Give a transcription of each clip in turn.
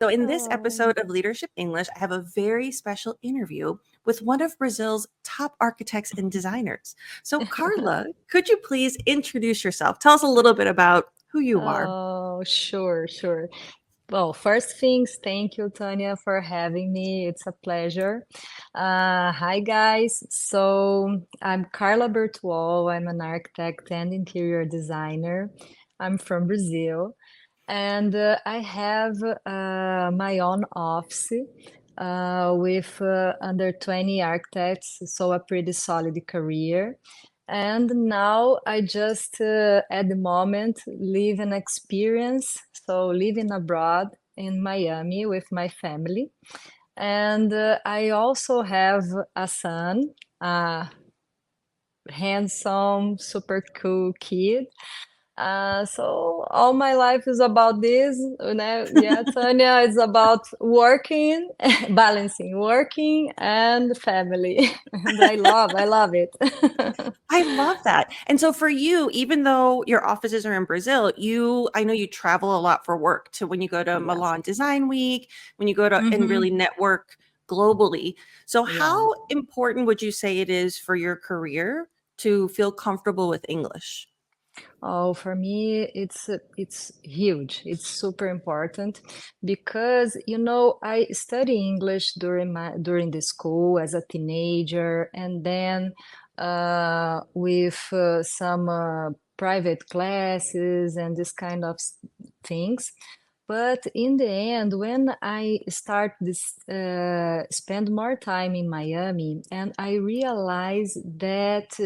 So, in this Oh, episode of Leadership English, I have a very special interview with one of Brazil's top architects and designers. So, Carla, could you please introduce yourself? Tell us a little bit about who you are. oh, sure, sure. Well, first things, thank you, Tanya, for having me. It's a pleasure. Hi, guys. So, I'm Carla Bertuol. I'm an architect and interior designer. I'm from Brazil, and I have my own office with under 20 architects, so a pretty solid career. And now I just, at the moment, live an experience, so living abroad in Miami with my family. And I also have a son, a handsome, super cool kid. So all my life is about this, Yeah, Tanya, it's about working, balancing working and family. And I love it. I love that. And so, for you, even though your offices are in Brazil, I know you travel a lot for work to when you go to Yes. Milan Design Week, when you go to and Mm-hmm. really network globally. So, Yeah. how important would you say it is for your career to feel comfortable with English? Oh, for me, it's huge. It's super important because I study English during the school as a teenager, and then with some private classes and this kind of things. But in the end, when I start this, spend more time in Miami, and I realize that,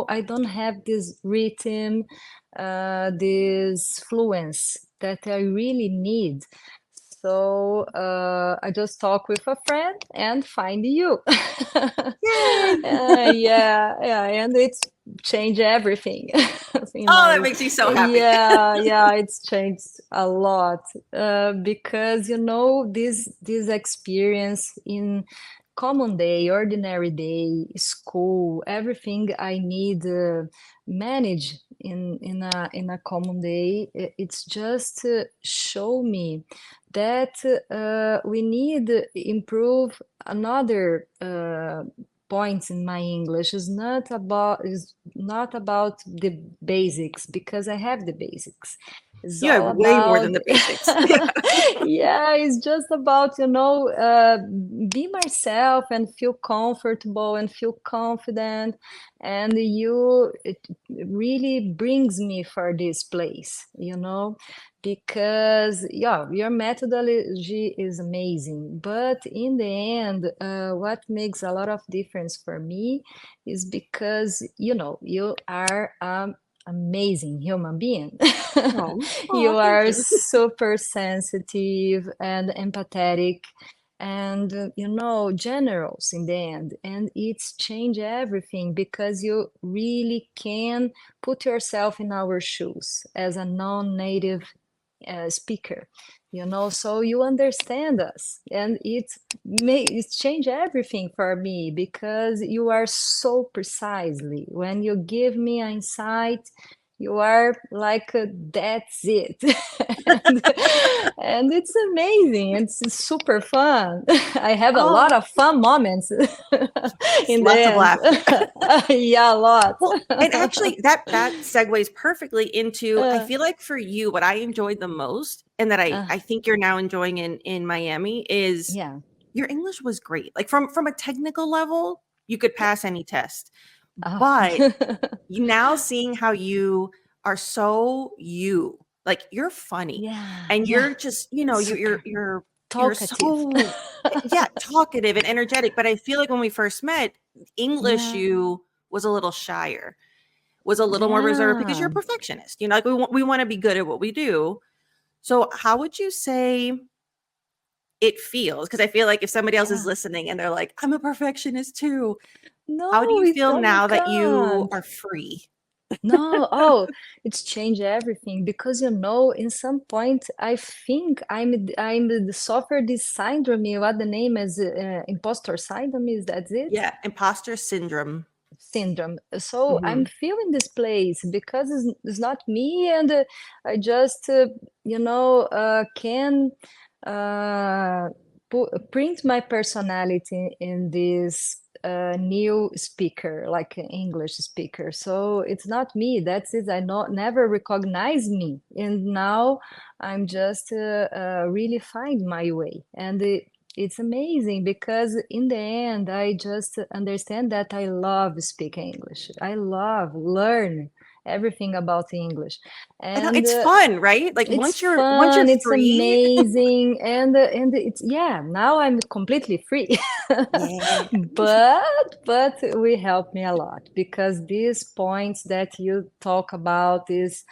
I don't have this rhythm, this fluence that I really need. So I just talk with a friend and find you. Yay! Yeah, yeah, and it's changed everything in Oh, my that makes me so happy. yeah, yeah, it's changed a lot because this experience in common day, ordinary day, school, everything I need manage in a common day. It's just show me that we need improve another points in my English. Is not about the basics because I have the basics. It's You have all way more than about the basics. Yeah. yeah, it's just about be myself and feel comfortable and feel confident, and it really brings me for this place, because yeah, your methodology is amazing, but in the end, what makes a lot of difference for me is because you are amazing human being. Oh, You oh, thank are you. super sensitive and empathetic and generous in the end, and it's changed everything because you really can put yourself in our shoes as a non-native speaker, so you understand us, and it's changed everything for me because you are so precisely when you give me insight. You are like that's it. and, and it's amazing, it's super fun. I have a lot Oh, of fun moments in the lots of end. laughter. Yeah, a lot. Well, and actually that segues perfectly into, I uh, feel like for you, what I enjoyed the most and that I uh, I think you're now enjoying in Miami is yeah. your English was great. Like from a technical level, you could Yeah. pass any test. Oh. But you now seeing how you are so you, like you're funny Yeah, and yeah, you're just, super you're talkative. so yeah, talkative and energetic. But I feel like when we first met, English Yeah, you was a little shyer, was a little more reserved because you're yeah, a perfectionist. Like we want to be good at what we do. So how would you say it feels? Because I feel like if somebody else is yeah. listening and they're like, I'm a perfectionist too. How do No, you it's feel oh my now that you God. are free? No, oh, it's changed everything because in some point I think I'm the suffer this syndrome. What the name is, imposter syndrome, is that it? Yeah, imposter syndrome. Syndrome. So I'm Mhm. feeling this place because it's not me, and I just can. uh, print my personality in this new speaker, like an English speaker. So it's not me. That's it. I not never recognize me, and now I'm just really find my way, and it's amazing because in the end, I just understand that I love speaking English. I love learn everything about English, I know and it's fun, right? Like it's once you're fun, it's free, amazing, and it's yeah, now I'm completely free. yeah. But we help me a lot because these points that you talk about is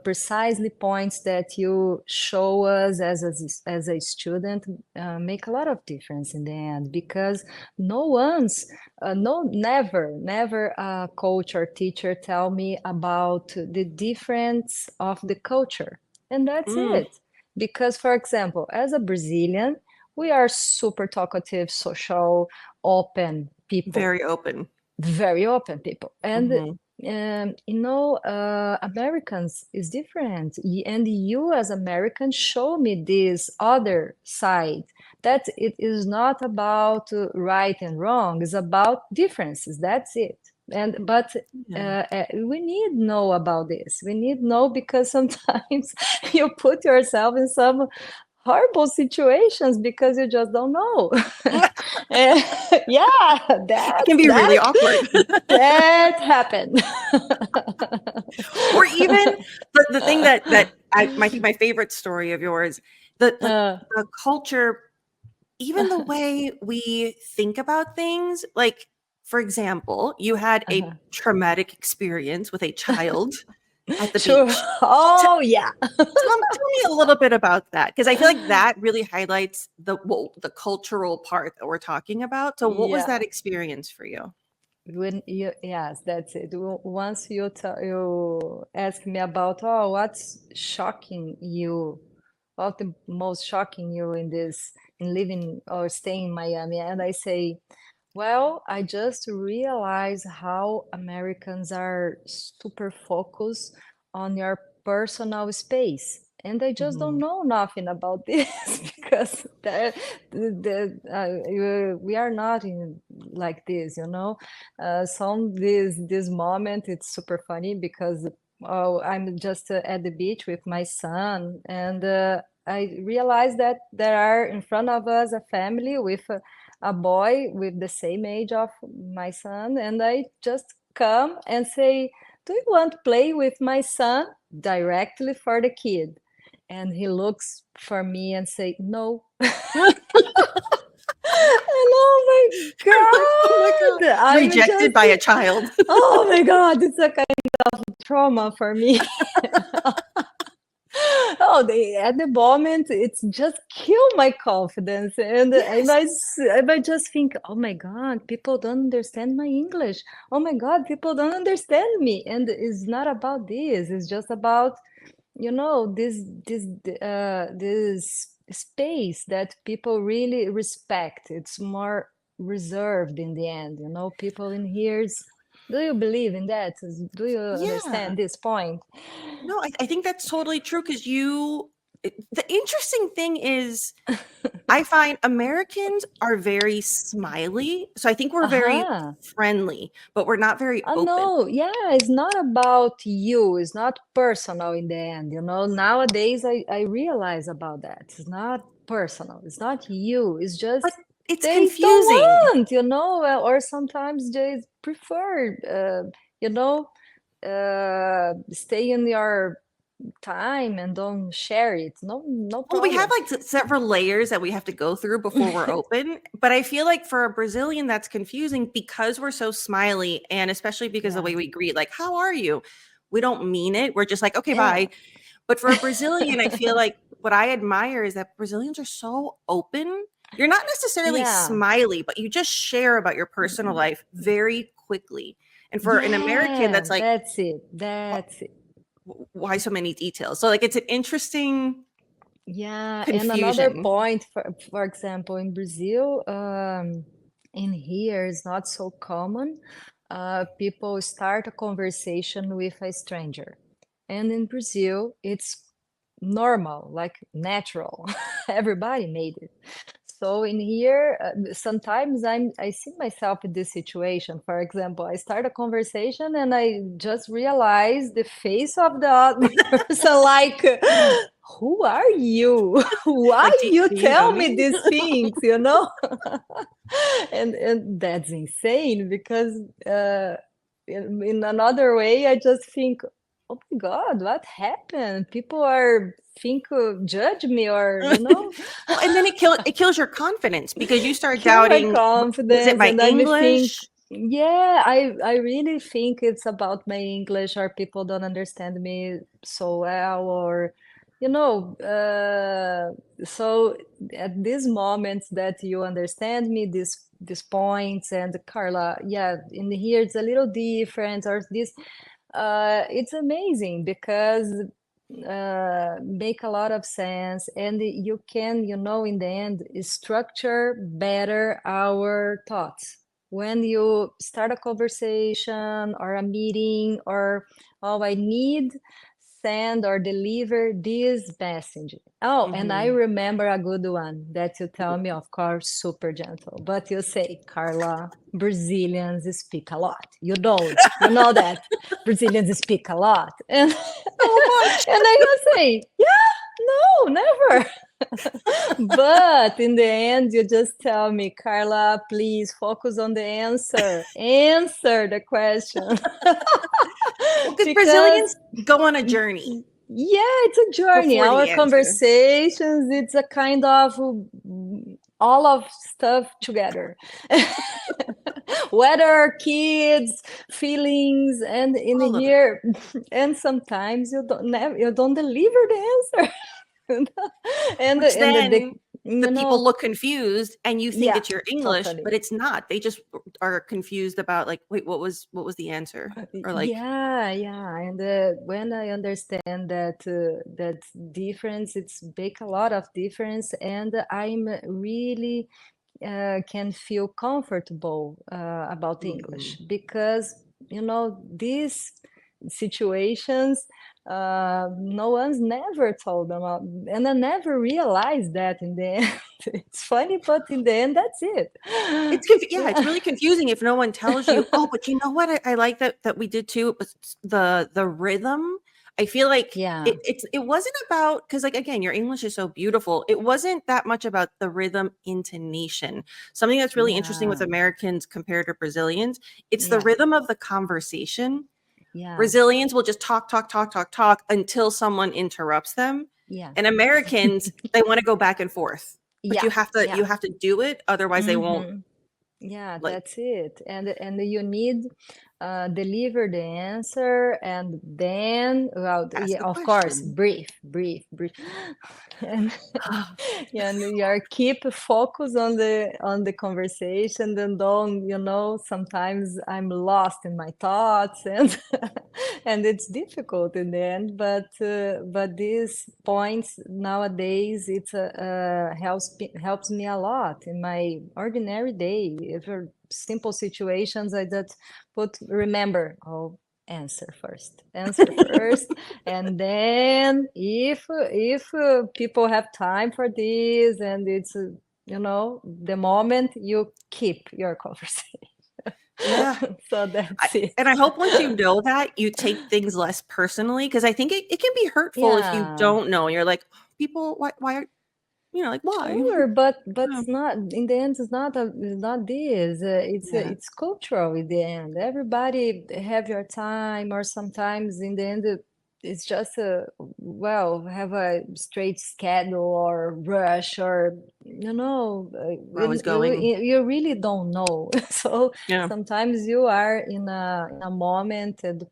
precisely points that you show us as a student make a lot of difference in the end because no one's never a coach or teacher tell me about the difference of the culture. And that's Mm, it. Because, for example, as a Brazilian, we are super talkative, social, open people, very open. very open people. And Hmm. Americans is different. And you as Americans show me this other side that it is not about right and wrong, it's about differences. That's it. And but Yeah. we need know about this. We need know because sometimes you put yourself in some horrible situations because you just don't know. Eh, yeah, It can be really that awkward. that happened. Or even the thing that I think my favorite story of yours, the uh, the culture, even the way we think about things, like, for example, you had a uh-huh. traumatic experience with a child at the Sure. beach. T Oh yeah. tell me a little bit about that, because I feel like that really highlights the cultural part that we're talking about. So what was Yeah. that experience for you? When you yes, that's it. Once you ask me about what's shocking you, what the most shocking you in this in living or staying in Miami, and I say, well, I just realized how Americans are super focused on your personal space. And I just don't Mhm. know nothing about this because we are not in like this, you know. Some this moment it's super funny because I'm just at the beach with my son, and I realized that there are in front of us a family with a boy with the same age of my son, and I just come and say, "Do you want to play with my son?" Directly for the kid, and he looks for me and say, "No." And oh Oh my god. my God, I'm Rejected just, by a child. oh my God, it's a kind of trauma for me. Oh, at the moment, it's just kill my confidence, and Yes. I might just think, oh my God, people don't understand my English. Oh my God, people don't understand me, and it's not about this. It's just about this space that people really respect. It's more reserved in the end. People in here's. Do you believe in that? Do you Yeah. understand this point? No, I think that's totally true, because the interesting thing is I find Americans are very smiley. So I think we're very Aha. friendly, but we're not very open. No, yeah, it's not about you. It's not personal in the end. Nowadays I realize about that. It's not personal. It's not you. It's But just it's they don't confusing. want. Or sometimes they prefer, you know, stay in your time and don't share it. No, no Well, we have problem. like several layers that we have to go through before we're open. But I feel like for a Brazilian, that's confusing because we're so smiley, and especially because the Yeah, way we greet, like, how are you? We don't mean it. We're just like, okay, yeah, bye. But for a Brazilian, I feel like what I admire is that Brazilians are so open. You're not necessarily yeah. smiley, but you just share about your personal life very quickly. And for an American, Yeah, that's like, that's it. "Wh- That's it. why so many details?" So, like, it's an interesting Yeah, and another confusion. point, for example, in Brazil, in here is not so common. People start a conversation with a stranger, and in Brazil, it's normal, like natural. Everybody made it. So in here, sometimes I see myself in this situation. For example, I start a conversation and I just realize the face of the other person, like, who are you? Why Like, you do you know tell me? me these things, you know? And that's insane because in another way, I just think, oh my God, what happened? People are judge me, or Well, and then it kills your confidence because you start kill my doubting, was it confidence, my and I think, English? yeah, I really think it's about my English, or people don't understand me so well, or you know, so at these moments that you understand me, these points, and Carla, yeah, in here it's a little different, or this, it's amazing because make a lot of sense, and you can, in the end, structure better our thoughts when you start a conversation or a meeting, or oh, I need send or deliver this message. Oh, and I Mhm. remember a good one that you tell me, of course, super gentle, but you say, Carla, Brazilians speak a lot. You don't, you know that Brazilians speak a lot. And, and So much. I will say, yeah, no, never. But in the end, you just tell me, Carla, please focus on the answer. Answer the question. Well, because Because Brazilians go on a journey yeah, it's a journey. before Our the answer. conversations, it's a kind of all of stuff together. Weather, kids, feelings, and in All of it. here, and sometimes you don't deliver the answer. Which And then the you people know, look confused and you think yeah, it's your English, totally. but it's not. They just are confused about like, wait, what was the answer? Or like, Yeah, yeah, and when I understand that difference, it's make a lot of difference, and I'm really can feel comfortable about English mhm. because these situations no one's never told them and I never realized that in the end. It's funny, but in the end, that's it. Yeah, it's Yeah. really confusing if no one tells you. Oh, but you know what? I like that we did too. It was the rhythm. I feel like Yeah, it wasn't about, because like again, your English is so beautiful. It wasn't that much about the rhythm intonation. Something that's really interesting with yeah, Americans compared to Brazilians, it's the yeah, rhythm of the conversation. yeah, Brazilians will just talk, talk, talk, talk, talk until someone interrupts them. yeah, And Americans, they want to go back and forth. But yeah, you yeah. have to do it, otherwise they won't Hmm. Yeah, like. that's it. And you need deliver the answer, and then, well, Ask yeah, the of course, question. brief, brief, brief, and and you are keep focus on the conversation. Then don't, sometimes I'm lost in my thoughts, and and it's difficult in the end. But these points nowadays, it's helps me a lot in my ordinary day. If are simple situations, I just put remember. Oh, answer first, and then if people have time for this, and it's the moment you keep your conversation. Yeah. So I, that's it. and I hope once you know that, you take things less personally, because I think it can be hurtful if you Yeah. don't know. You're like, people, why are, like, why? Sure, but Yeah. it's not in the end. It's not this. Yeah. It's cultural in the end. Everybody have your time, or sometimes in the end, it's just a well have a straight schedule or rush, or We're always going. you really don't know. So Yeah. sometimes you are in a moment, and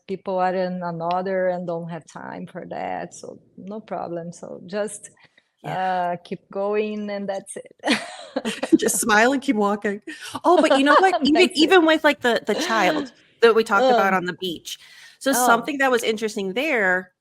people are in another and don't have time for that. So no problem. So just Yeah. keep going, and that's it. Just smile and keep walking. Oh, but you know what? Even That's it. even with like the child that we talked about Um, on the beach. So oh, something that was interesting there,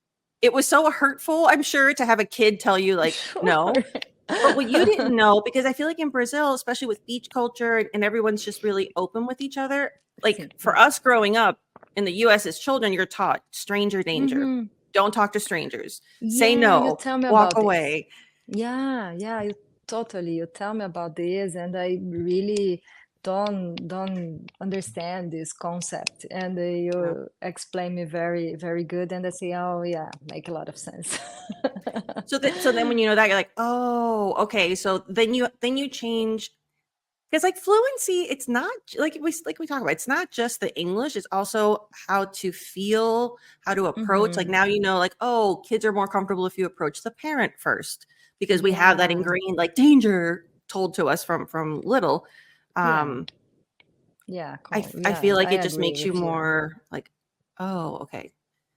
it was so hurtful, I'm sure, to have a kid tell you like no. sure. But what you didn't know, because I feel like in Brazil, especially with beach culture, and everyone's just really open with each other. Like Sim, for yeah. us growing up in the US as children, you're taught stranger danger. Mm-hmm. don't talk to strangers, say Yeah, you no, tell me walk about this. away. Yeah, yeah, you tell me about this, and I really don't understand this concept, and Yeah. you explain me very very good, and I say, oh yeah, make a lot of sense. So then when you know that, you're like, oh, okay. So then you change. Because like fluency, it's not like we talk about. It's not just the English; it's also how to feel, how to approach. Like Mm-hmm. now you know, like oh, kids are more comfortable if you approach the parent first, because we have that Yeah, ingrained like danger told to us from little. yeah, Um, yeah, I feel yeah, like I it just agree makes you with you. more like, oh, okay.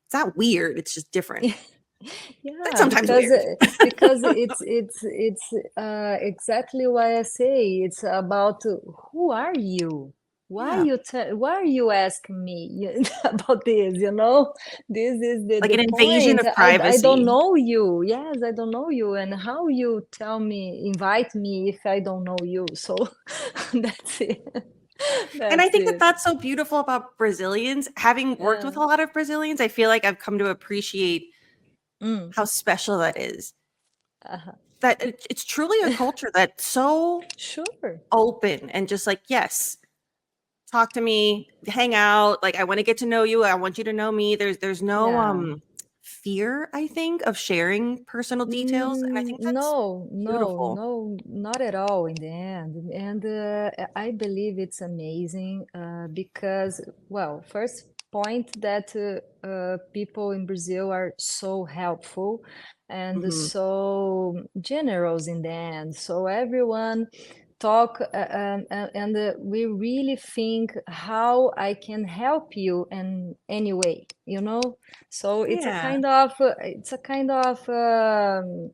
It's not weird. It's just different. That's Yeah, sometimes weird. because it's exactly why I say it's about who are you? Yeah, Why are you asking me about this, you know? This is like the an invasion point. of I don't privacy. know you. Yes, I don't know you. And how you tell me, invite me if I don't know you. So that's it. And I That's think that it. that's so beautiful about Brazilians. Having worked with Yeah. a lot of Brazilians, I feel like I've come to appreciate Mm. how special that is. Uh-huh. That it's truly a culture that's so Sure. open and just like, yes, talk to me, hang out. Like I want to get to know you. I want you to know me. There's no Yeah. fear, I think, of sharing personal details. And I think that's No, no, beautiful. no, not at all in the end. And I believe it's amazing because, well, first point that people in Brazil are so helpful and Hmm. so generous in the end. So everyone talk and we really think how I can help you in any way, you know? So Yeah, it's a kind of um,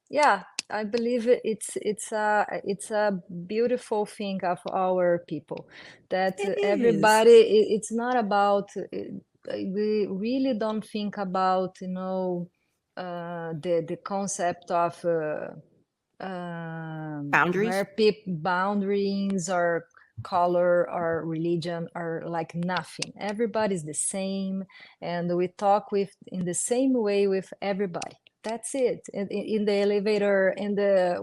yeah, I believe it's a beautiful thing of our people that it is. everybody it's not about we really don't think about the concept of where Boundaries. people boundaries or color or religion are like nothing. Everybody's the same, and we talk with in the same way with everybody. That's it. In the elevator, in the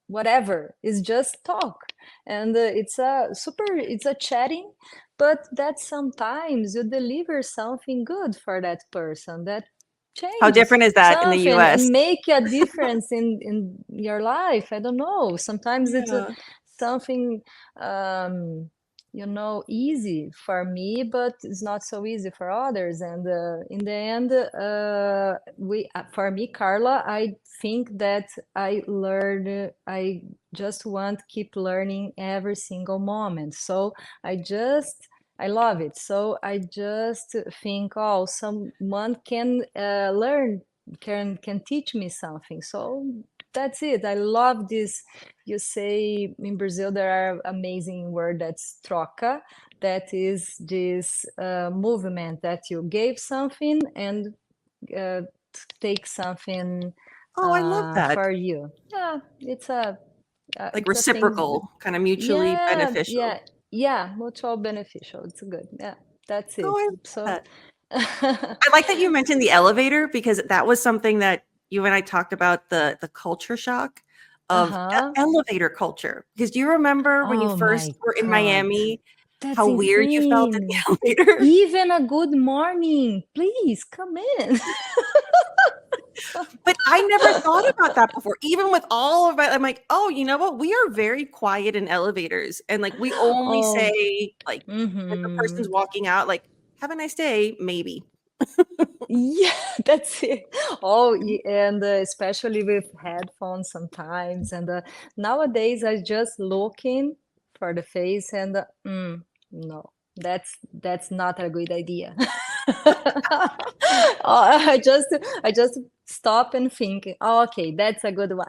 whatever. It's just talk, and it's a chatting, but that sometimes you deliver something good for that person that How changes different is that in the something US? and make a difference in your life. I don't know, sometimes it's Yeah. something easy for me, but it's not so easy for others. And in the end, we for me, Carla, I think that I just want to keep learning every single moment. So I love it. So I just think, oh, someone can learn, can teach me something. So that's it. I love this. You say in Brazil there are amazing word that's troca. That is this movement that you gave something and uh, take something Oh, I love that. for you. Yeah, Like it's a thing. reciprocal, kind of mutually Yeah, beneficial. yeah, yeah, mutual beneficial. It's good. Yeah, that's Oh, it. I love So, that. I like that you mentioned the elevator because that was something that you and I talked about the culture shock of uh-huh. elevator culture. Because do you remember when you Oh first my were in God, Miami, that's how weird you felt in insane. the elevator? Even a good morning, please come in. But I never thought about that before. Even with all of my, I'm like, oh, you know what? We are very quiet in elevators, and like we only Oh, say like when the mm-hmm. person's walking out, like, "Have a nice day," maybe. Yeah, that's it. Oh, and especially with headphones sometimes. And nowadays, I just looking for the face and no, that's not a good idea. Oh, I just stop and think. Oh, okay, that's a good one.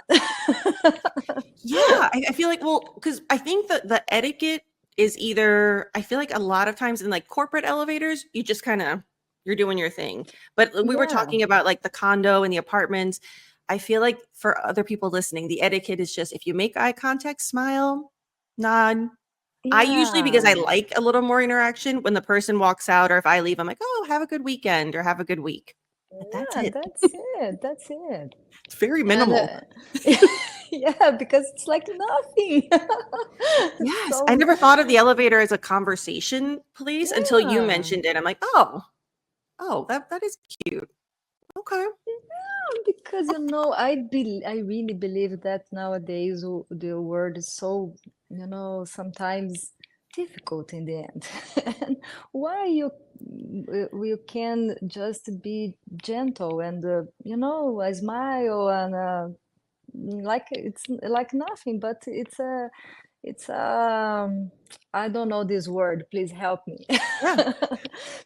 Yeah, I feel like well, because I think that the etiquette is either I feel like a lot of times in like corporate elevators, you just kind of you're doing your thing. But we were Yeah. talking about like the condo and the apartments. I feel like for other people listening, the etiquette is just if you make eye contact, smile, nod. I usually, because I Yeah. like a little more interaction, when the person walks out or if I leave, I'm like, "Oh, have a good weekend," or "Have a good week." And that's Yeah, it. that's it. That's it. It's very And minimal. yeah, because it's like nothing. Yes, I So, never thought of the elevator as a conversation piece until you yeah, mentioned it. I'm like, "Oh, oh, that is cute." Okay. because I really believe that nowadays the world is so, sometimes difficult in the end. And why you can just be gentle and a smile and like it's like nothing, but it's I don't know this word. Please help me. Yeah.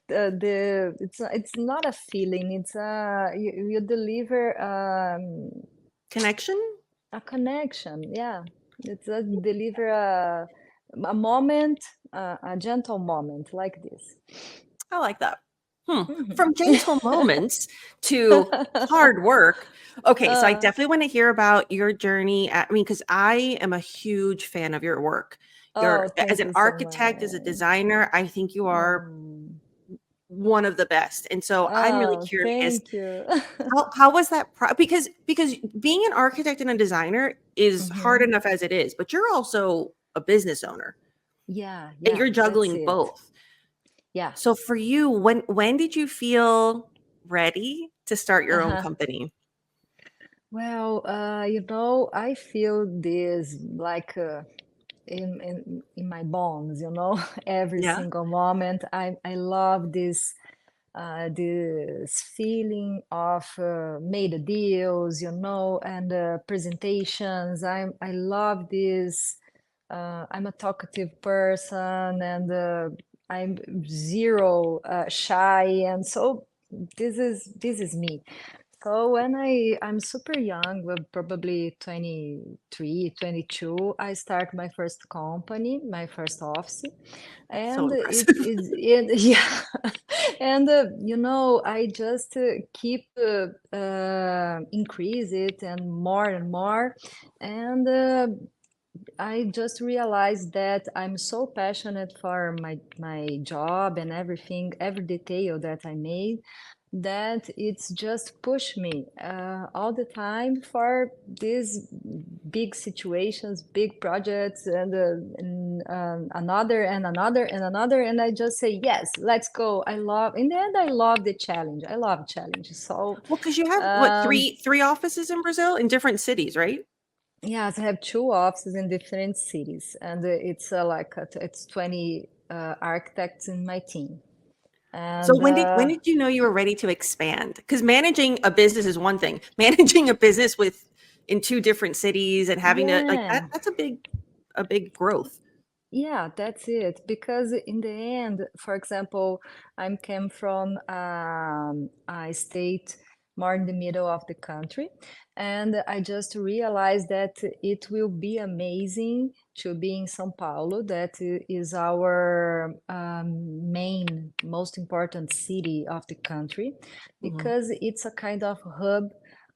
It's not a feeling. It's you deliver Connection? a connection. Yeah, it's a deliver a moment, a gentle moment like this. I like that. Hmm. Mhm. From gentle moments to hard work. Okay, so I uh, definitely want to hear about your journey. I mean, because I am a huge fan of your work. oh, As thank an you so architect, as a much. designer, I think you are Mm. one of the best. And so I'm really Oh, curious, thank you. how was that because being an architect and a designer is hard Hmm. enough as it is, but you're also a business owner Yeah, and yeah, you're that's juggling it. both. Yeah. So for you, when did you feel ready to start your own Uh-huh. company? Well, I feel this like in my bones, every Yeah. single moment. I love this feeling of made deals, and presentations. I love this. I'm a talkative person, and I'm zero shy, and so this is me. So when I'm super young, well, probably 23, 22, I start my first company, my first office, So and impressive. yeah, and I just keep increase it and more, and I just realized that I'm so passionate for my job and everything, every detail that I made, that it's just push me all the time for these big situations, big projects, and another and another and another, and I just say yes, let's go. In the end, I love the challenge. I love challenge. So, Well, because you have what, um, three offices in Brazil in different cities, right? yes, I have two offices in different cities, and it's it's 20 architects in my team, So and when did you know you were ready to expand? Because managing a business is one thing. Managing a business with in two different cities and having to like yeah. that's a big growth. Yeah, that's it. Because in the end, for example, I came from a state more in the middle of the country, and I just realized that it will be amazing to be in São Paulo. That is our main, most important city of the country, Mhm. because it's a kind of hub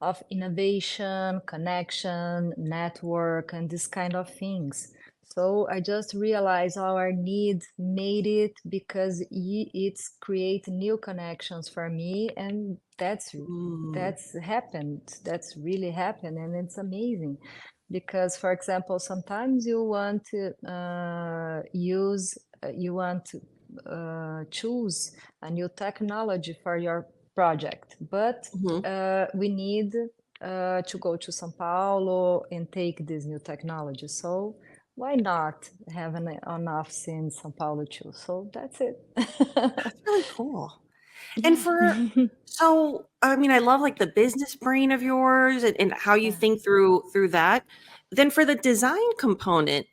of innovation, connection, network, and this kind of things. So I just realized our need made it because it's create new connections for me, and Mm. that's happened. That's really happened, and it's amazing. Because, for example, sometimes you want to you want to choose a new technology for your project, but Mhm. we need to go to São Paulo and take this new technology. So why not have an office in São Paulo too? So that's it. That's really cool. And Yeah. for so I mean, I love like the business brain of yours and how you Yeah. think through that. Then for the design component,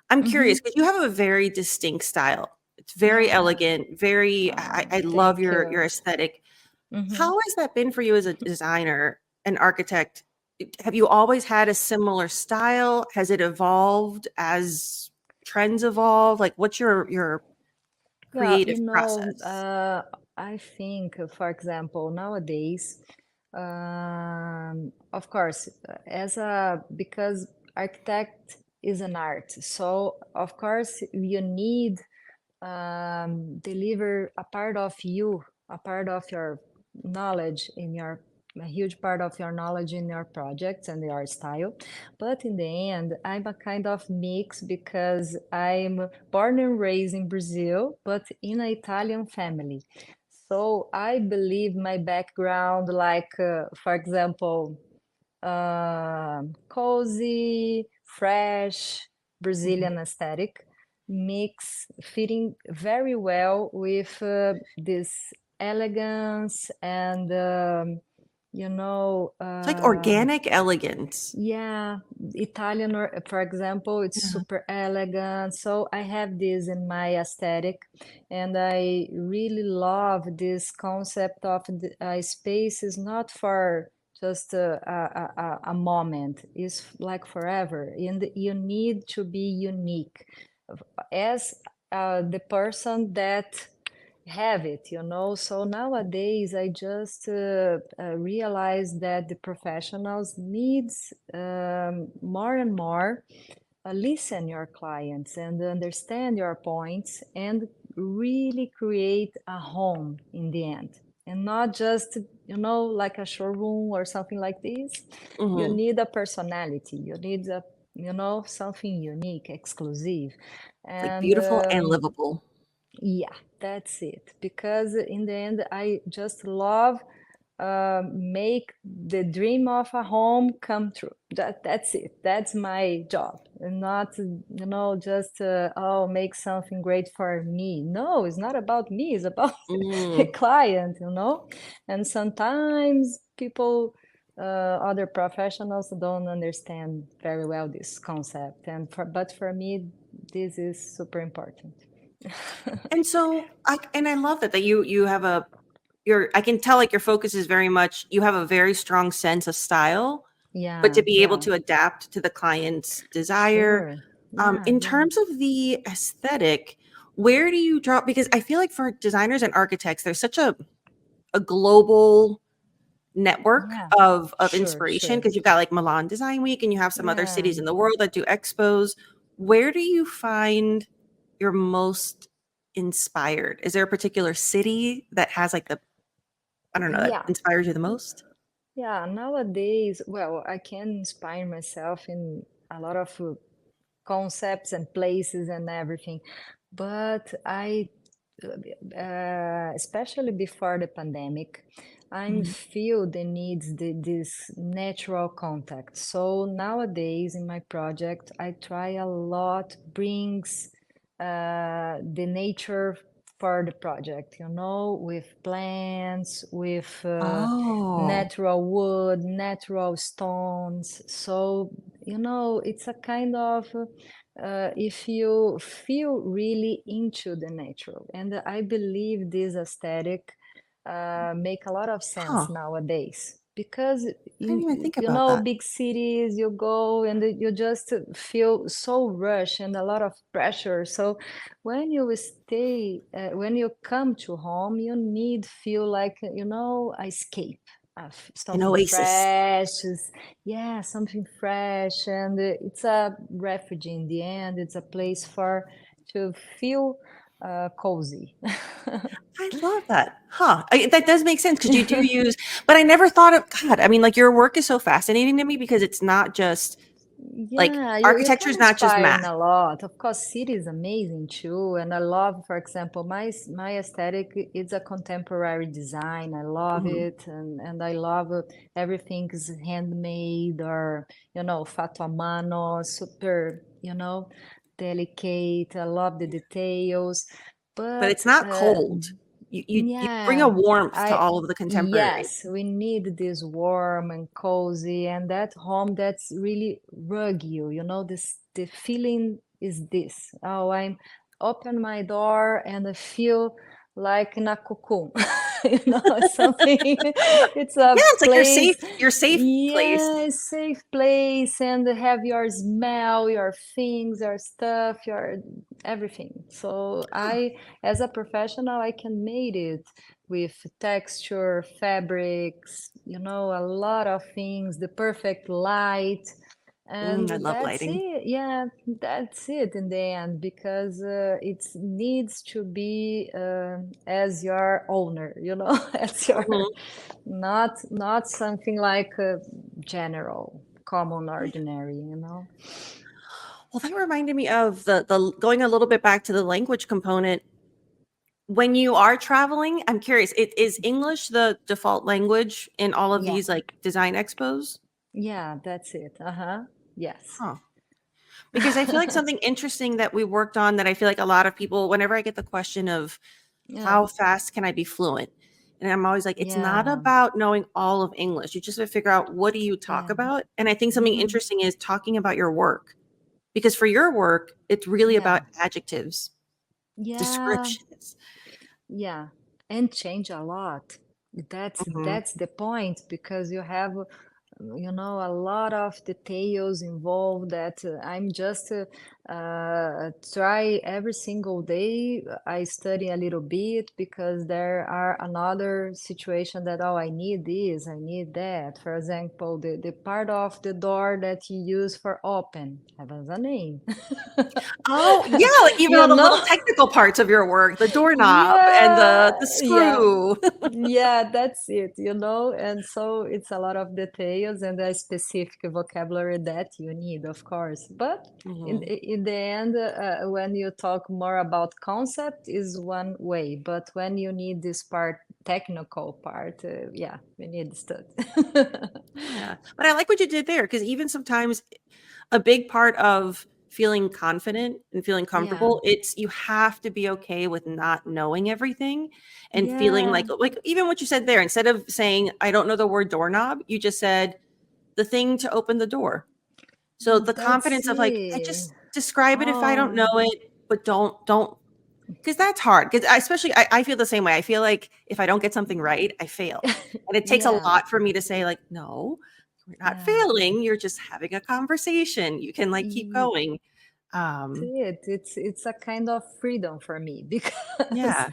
I'm Hmm. curious because you have a very distinct style. It's very Yeah. elegant, very Oh, I love thank your you. aesthetic. Hmm. How has that been for you as a designer, an architect? Have you always had a similar style? Has it evolved as trends evolve? Like what's your Yeah, creative process? I think, for example, nowadays, of course, as a because architect is an art, so of course, you need deliver a part of you, a part of your knowledge in your a huge part of your knowledge in your projects and your style. But in the end, I'm a kind of mix because I'm born and raised in Brazil, but in an Italian family. So I believe my background, like, for example, cozy, fresh Mhm. Brazilian aesthetic mix fitting very well with this elegance and you know It's like organic elegance. yeah, Italian, or, for example, it's Yeah. super elegant. So I have this in my aesthetic, and I really love this concept of a space is not for just a moment, it's like forever. And you need to be unique as the person that have it, you know. So nowadays I just realize that the professionals needs more and more listen your clients and understand your points and really create a home in the end, and not just, you know, like a showroom or something like this. You Mhm. need a personality, you need a, you know, something unique, exclusive. Like And beautiful and livable. yeah, that's it. Because in the end, I just love make the dream of a home come true. That's it. That's my job, and not, you know, just oh, make something great for me. No, it's not about me. It's about the Mm. client, you know. And sometimes people, other professionals, don't understand very well this concept. And but for me, this is super important. And so I love that you have a your I can tell like your focus is very much you have a very strong sense of style, but to Yeah, be able yeah, to adapt to the client's desire. sure. Yeah, In yeah, terms of the aesthetic, where do you draw? Because I feel like for designers and architects, there's such a global network yeah, of sure, inspiration sure. because you've got like Milan Design Week and you have some other Yeah, cities in the world that do expos. Where do you find you're most inspired? Is there a particular city that has like the I don't know, that yeah, inspires you the most? yeah. Nowadays, well, I can inspire myself in a lot of concepts and places and everything, but I especially before the pandemic, I Mhm. feel the needs this natural contact. So nowadays in my project, I try a lot brings the nature for the project, you know, with plants, with Oh, natural wood, natural stones. So, you know, it's a kind of if you feel really into the natural. And I believe this aesthetic make a lot of sense huh. nowadays because I didn't even think you about know, that. big cities you go and you just feel so rushed and a lot of pressure. So when you stay when you come to home, you need feel like, you know, escape, An something oasis. fresh. Yeah, something fresh, and it's a refuge in the end. It's a place for to feel cozy. I love that. Huh. That does make sense because you do use, but I never thought of God. I mean, like your work is so fascinating to me because it's not just like Yeah, you architecture can is not just inspire in math. a lot. Of course, city is amazing too, and I love, for example, my aesthetic is a contemporary design. I love Mhm. it, and I love everything is handmade or, you know, fatto a mano, super, you know, delicate. I love the details, But but it's not cold. You bring a yeah, warmth to I all of the contemporary. yes, we need this warm and cozy and that home that's really rug you. You know, this the feeling is this. Oh, I'm open my door and I feel like in a cocoon. You know, something. It's Yeah, a it's like place, your safe place. yeah, safe place, and have your smell, your things, your stuff, your everything. So I, as a professional, I can make it with texture, fabrics, you know, a lot of things, the perfect light. And I love that's lighting. it. Yeah, that's it in the end, because it needs to be as your owner, as your, Mhm. not something like general, common, ordinary. Well, that reminded me of the going a little bit back to the language component. When you are traveling, I'm curious, is English the default language in all of Yeah, these like design expos? yeah, that's it. Uh-huh. Yes. Huh. Because I feel like something interesting that we worked on that I feel like a lot of people, whenever I get the question of Yeah, how fast can I be fluent? And I'm always like, it's not yeah, about knowing all of English. You just have to figure out what do you talk yeah. about. And I think something Hmm. interesting is talking about your work. Because for your work, it's really about Yeah, adjectives, yeah, descriptions. yeah. And change a lot. Mhm. That's the point, because you have a lot of details involved that I'm just try every single day. I study a little bit, because there are another situation that, oh, I need this, I need that. For example, the part of the door that you use for open has a name. Oh, yeah, like even you all the know little technical parts of your work, the doorknob and Yeah, the yeah, screw. yeah, that's it. And so it's a lot of details and a specific vocabulary that you need, of course. But Mhm. in the end, when you talk more about concept is one way, but when you need this part, technical part, yeah, we need stuff. Yeah, but I like what you did there because even sometimes a big part of feeling confident and feeling Yeah, comfortable, it's you have to be okay with not knowing everything and feeling yeah, like even what you said there, instead of saying, "I don't know the word doorknob," you just said, "The thing to open the door." So the that's confidence of like, I it. just describe it if I don't know Oh, it, but don't because that's hard. Because especially I feel the same way. I feel like if I don't get something right, I fail. And it takes a yeah, lot for me to say, like, no, you're not yeah. failing. You're just having a conversation. You can like keep Y- going. Um, it's a kind of freedom for me because yeah.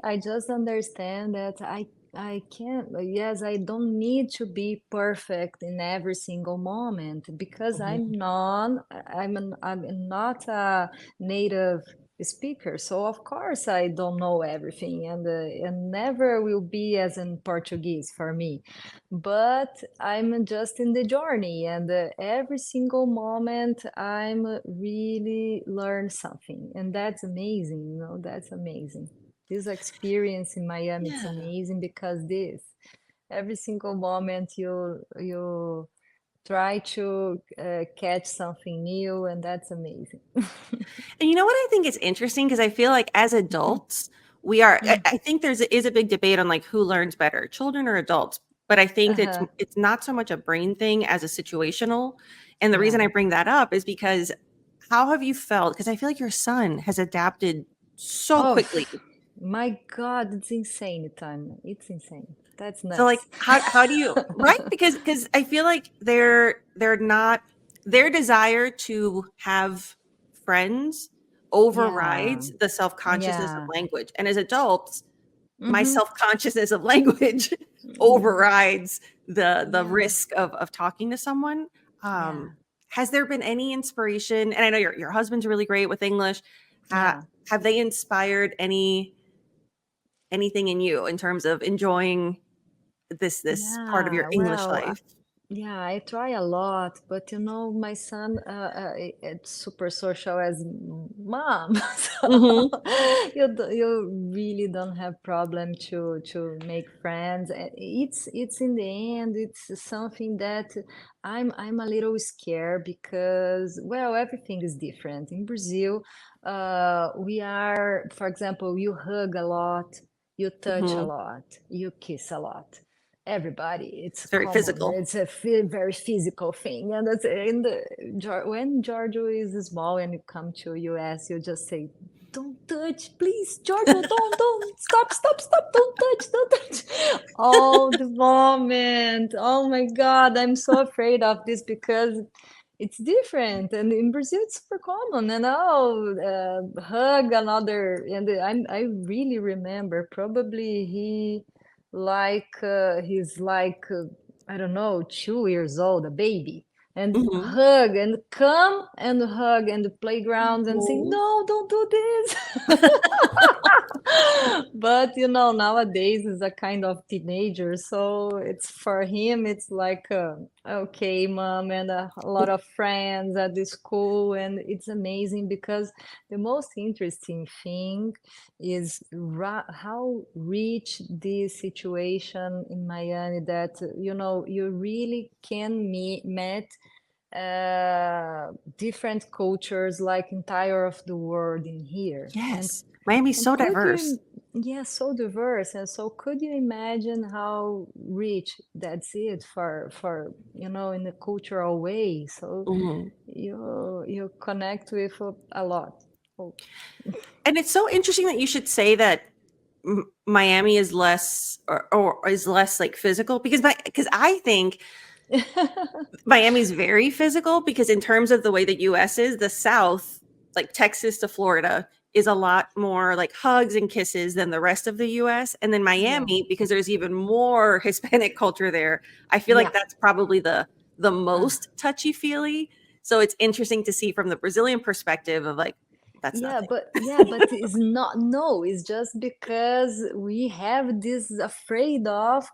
I just understand that I can't, yes, I don't need to be perfect in every single moment, because Mhm. I'm not a native speaker, so of course I don't know everything, and never will be as in Portuguese for me, but I'm just in the journey, and every single moment I'm really learn something, and that's amazing. That's amazing. This experience in Miami, it's Yeah. amazing, because this every single moment you try to catch something new, and that's amazing. And you know what I think is interesting? Because I feel like as adults, we are Mm. I think is a big debate on like who learns better, children or adults. But I think that Uh-huh. it's not so much a brain thing as a situational. And the reason Yeah. I bring that up is because how have you felt? Because I feel like your son has adapted so Oh, quickly. my God, it's insane, time. It's insane. That's So like nuts. how do you right? Because I feel like they're not their desire to have friends Yeah. overrides the self-consciousness of Yeah. language. And as adults, my Mm-hmm. self-consciousness of language Mm, overrides the yeah. risk of talking to someone. Yeah. Has there been any inspiration? And I know your husband's really great with English. Ha, Yeah. have they inspired anything in you in terms of enjoying this part of your Yeah. English Well, life? yeah, I try a lot, but my son, it's super social as mom, so Mhm, you really don't have problem to make friends. It's in the end, it's something that I'm a little scared, because, well, everything is different in Brazil. We are, for example, you hug a lot, you touch a mhm. lot, you kiss a lot, everybody, it's It's very common, physical. it's a very physical thing, and that's in the when Giorgio is small and you come to US, you just say, don't touch, please, Giorgio, don't, stop, don't touch all the moment. Oh my God, I'm so afraid of this, because it's different, and in Brazil it's super common, and hug another, and I really remember, probably he's like I don't know, 2 years old, a baby, and Mhm. hug and come and hug and the playgrounds and say, Oh. no, don't do this. But nowadays is a kind of teenager, so it's for him, it's like, okay, mom, and a lot of friends at the school, and it's amazing because the most interesting thing is how rich this situation in Miami that you really can meet different cultures like entire of the world in here. and Yes. Miami's and so could diverse. you yeah, so diverse, and so could you imagine how rich that's it for in a cultural way, so Mhm. you connect with a lot. Oh. And it's so interesting that you should say that Miami is less or is less like physical because I think Miami's very physical because in terms of the way the US is, the South, like Texas to Florida, is a lot more like hugs and kisses than the rest of the US. And then Yeah, Miami, because there's even more Hispanic culture there, I feel like yeah. that's probably the uh, most touchy-feely. So it's interesting to see from the Brazilian perspective of like, that's Yeah, nothing. but it's not, no, it's just because we have this afraid of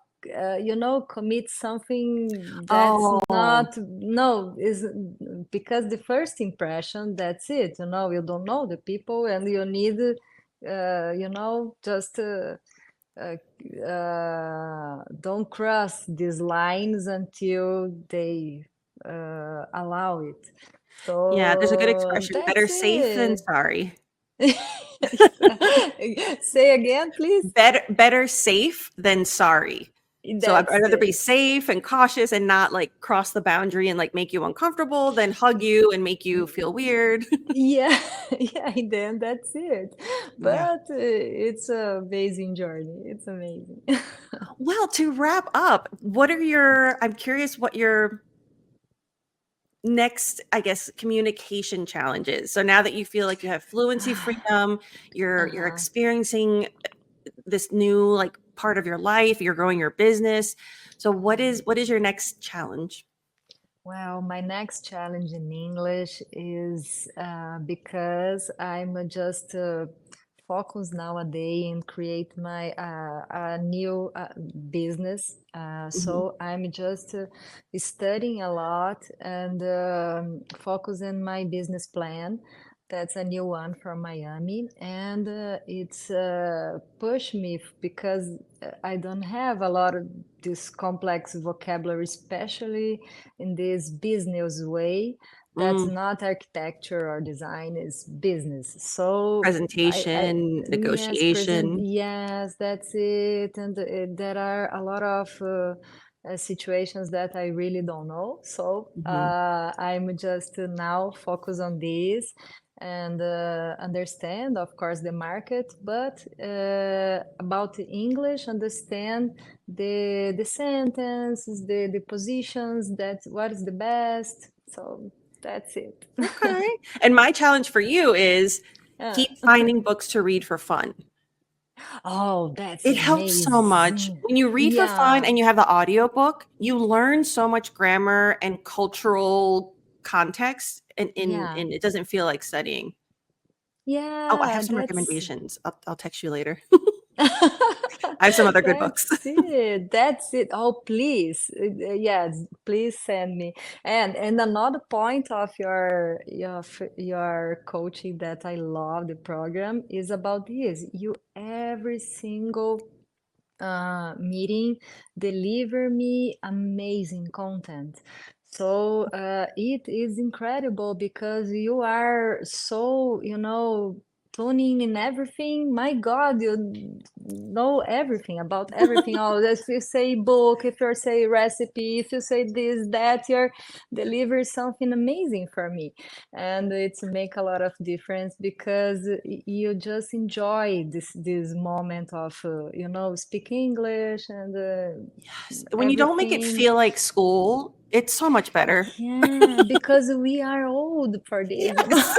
commit something that's Oh, not, no, is because the first impression, that's it, you don't know the people, and you need just don't cross these lines until they allow it. yeah, there's a good So expression. Better that's safe than it. sorry. Say again, please. Better safe than sorry. So I'd That's rather be it. safe and cautious and not like cross the boundary and like make you uncomfortable than hug you and make you feel weird. Yeah, yeah, then that's it. Yeah. But it's a amazing journey. It's amazing. Well, to wrap up, I'm curious what your next, I guess, communication challenges. So now that you feel like you have fluency freedom, you're Uh-huh. experiencing this new like part of your life, you're growing your business. So what is your next challenge? Well, my next challenge in English is because I'm just focused nowadays and create my a new business. Mhm. So I'm just studying a lot and focusing my business plan. That's a new one from Miami, and it's pushed me because I don't have a lot of this complex vocabulary, especially in this business way. That's Mm, not architecture or design, is business. So I presentation, yes, present, negotiation. yes, that's it. And there are a lot of situations that I really don't know. So Mhm. I'm just now focus on this and understand, of course, the market, but about the English, understand the sentences, the positions, that what is the best. So that's it. Okay. And my challenge for you is Yeah. keep finding books to read for fun. Oh, that's It helps so much. amazing. When you read for fun Yeah. and you have the audiobook, you learn so much grammar and cultural context Yeah. and it doesn't feel like studying. Oh, I have Yeah, some that's recommendations. I'll text you later. I have some other good books. that's it. That's it. Oh, please. Yes, please send me. And another point of your coaching that I love the program is about this. You every single meeting deliver me amazing content. So it is incredible because you are so, tuning in everything. My God, you know everything about everything. Oh, if you say book, if you say recipe, if you say this, that, you're deliver something amazing for me, and it's make a lot of difference because you just enjoy this moment of speak English and Yes. When you don't make it everything. feel like school, it's so much better. Yeah, because we are old for this. Yes.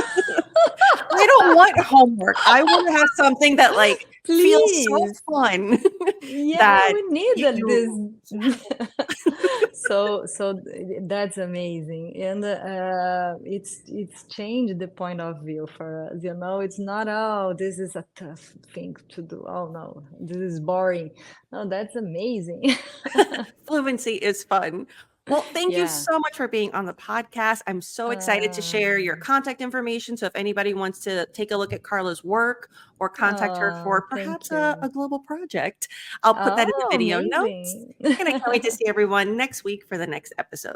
I don't want homework. I want to have something that like feels so Please. fun Yeah, that we need this. you That's amazing, and it's changed the point of view for us. It's not, oh, this is a tough thing to do. Oh no, this is boring. No, that's amazing. Fluency is fun. Well, thank you Yeah. so much for being on the podcast. I'm so excited to share your contact information. So if anybody wants to take a look at Carla's work or contact her for Thank perhaps a you. global project, I'll put that in the Oh, video notes. amazing. And I can't wait to see everyone next week for the next episode.